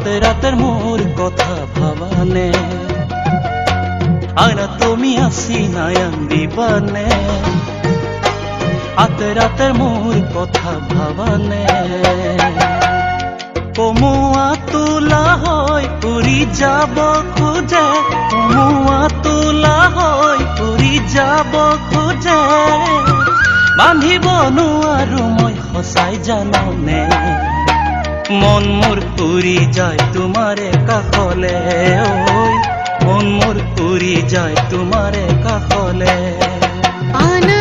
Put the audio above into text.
আতে রাতের মোর কথা ভাবানে আয়না তুমি আসি নায়ান দিবানে আতে রাতের মোর কথা ভাবানে কমুয়া তোলা হয় উড়ি যাব খোঁজে কমুয়া তোলা হয় উড়ি যাব খোঁজে বান্ধিব নোৱাৰো মই সঁচাই জানানে মন মোৰ উৰি যায় তোমাৰে কাষলে ঐ মন মোৰ উৰি যায় তোমাৰে কাষলে আনা